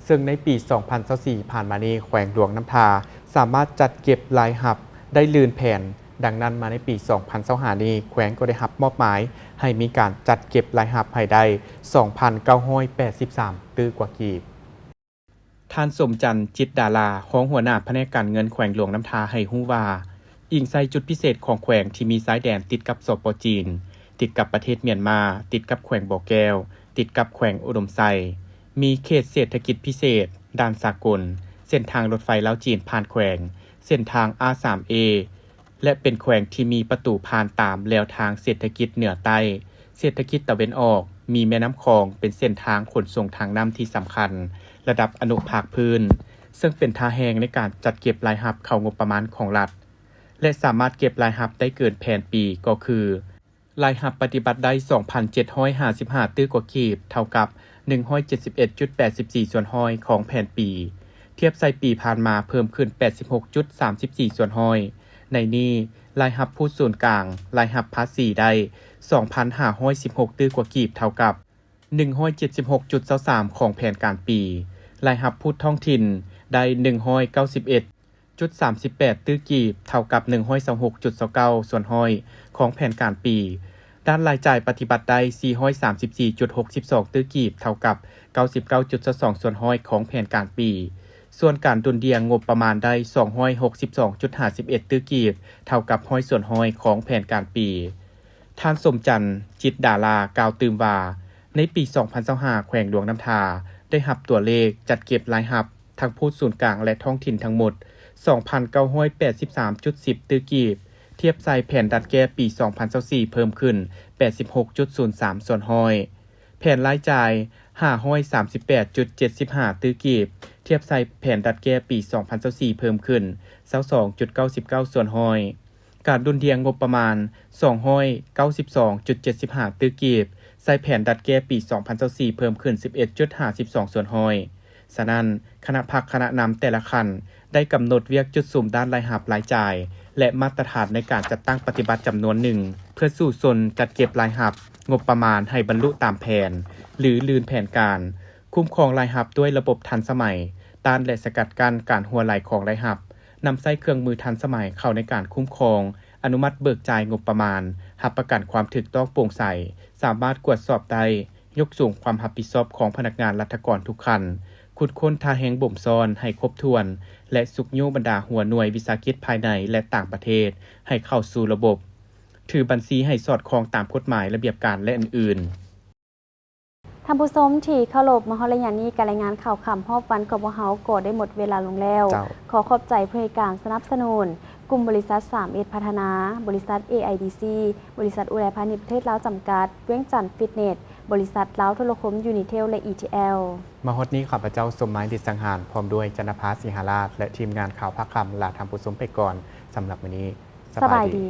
ซึ่งในปี 2024 ผ่านมานี้แขวงหลวงน้ำทาสามารถจัดเก็บรายหับได้ลืนแผ่นดังนั้นมาในปี 2025 นี้แขวงก็ได้รับมอบหมายให้มีการจัดเก็บรายหับให้ได้ 2,983 ตื้อกว่ากีบท่านสมจันทร์จิตดาราของหัวหน้าแผนกการเงินแขวงหลวงน้ำทาให้ฮู้ว่าอิงใส่จุดพิเศษของแขวงที่มีสายแดนติดกับสป.จีนติดกับประเทศเมียนมาติดกับแขวงบ่อแก้วติดกับแขวงอุดมไซมีเขตเศรษฐกิจพิเศษด้านสากลเส้นทางรถไฟลาวจีนผ่านแขวงเส้นทาง R3A และเป็นแขวงที่มีประตูผ่านตามแนวทางเศรษฐกิจเหนือใต้เศรษฐกิจตะวันออกมีแม่น้ำคลองเป็นเส้นทางขนส่งทางน้ำที่สำคัญระดับอนุภาคพื้นซึ่งเป็นท่าแหงในการจัดเก็บรายรับเข้างบประมาณของรัฐและสามารถเก็บรายรับได้เกินแผนปีก็คือรายรับปฏิบัติได้ 2,755 ตื้อกว่ากีบเท่ากับ 171.84 ส่วนห้อยของแผนปีเทียบใส่ปีผ่านมาเพิ่มขึ้น 86.34 ส่วนห้อยในนี้รายรับผู้ส่วนกลางรายรับภาษีได้ 2,516 ตื้อกว่ากีบเท่ากับ 176.23 ของแผนการปีรายรับผู้ท้องถิ่นได้ 191.38 ตื้อกีบเท่ากับ 126.29 ส่วนห้อยของแผนการปีด้านรายจ่ายปฏิบัติได้ 434.62 ตื้อกีบเท่ากับ 99.22 ส่วนห้อยของแผนการปีส่วนการดุลเดียงงบประมาณได้ 262.51 ตื้อกีบเท่ากับห้อยส่วนห้อยของแผนการปีท่านสมจันทร์จิตดารากล่าวตื่มว่าในปี 2025 แขวงหลวงน้ำทาได้รับตัวเลขจัดเก็บรายรับทั้งผู้ส่วนกลางและท้องถิ่นทั้งหมด 2,983.10 ตื้อกีบเทียบใส่แผนดัดแก้ปี 2024 เพิ่มขึ้น 86.03 ส่วนห้อยแผนรายจ่าย 538.75 ตื้อกีบเทียบใส่แผนดัดแก้ปี 2024 เพิ่มขึ้น 22.99 ส่วนห้อยการดุลเดียงงบประมาณ 292.75 ตื้อกีบใส่แผนดัดแก้ปี 2024 เพิ่มขึ้น 11.52 ส่วนห้อยฉะนั้นคณะพักคณะนำแต่ละคันได้กำหนดเวียกจุดสุ่มด้านรายรับรายจ่ายและมาตรฐานในการจัดตั้งปฏิบัติจำนวนหนึ่งเพื่อสู่สนจัดเก็บรายรับงบประมาณให้บรรลุตามแผนหรือลืนแผนการคุ้มครองรายรับด้วยระบบทันสมัยต้านและสกัดกั้นการหัวไหลของรายรับนำใช้เครื่องมือทันสมัยเข้าในการคุ้มครองอนุมัติเบิกจ่ายงบประมาณรับประกันความถูกต้องโปร่งใสสามารถตรวจสอบได้ยกสูงความรับผิดชอบของพนักงานรัฐกรทุกคันขุดค้นท่าแห่งบ่มซ่อนให้ครบถ้วนและสุกโยบรรดาหัวหน่วยวิสาหกิจภายในและต่างประเทศให้เข้าสู่ระบบถือบัญชีให้สอดคล้องตามกฎหมายระเบียบการและอื่นท่านผู้ชมที่เคารพมาฮอดระยะนี้การรายงานข่าวค่ำฮอบวันกับพวกเฮาก็ได้หมดเวลาลงแล้วขอขอบใจผู้ให้การสนับสนุนกลุ่มบริษัท 3S พัฒนาบริษัท AIDC บริษัทอุไรพาณิชย์ประเทศลาวจำกัดเวียงจันทร์ฟิตเนสบริษัทลาวโทรคมยูนิเทลและ ETL มาฮอดนี้ข้าพเจ้าสมหมายดิษฐ์สังหารพร้อมด้วยจันทภาสิงหราชและทีมงานข่าวภาคค่ำลาท่านผู้ชมไปก่อนสำหรับวันนี้สบายดี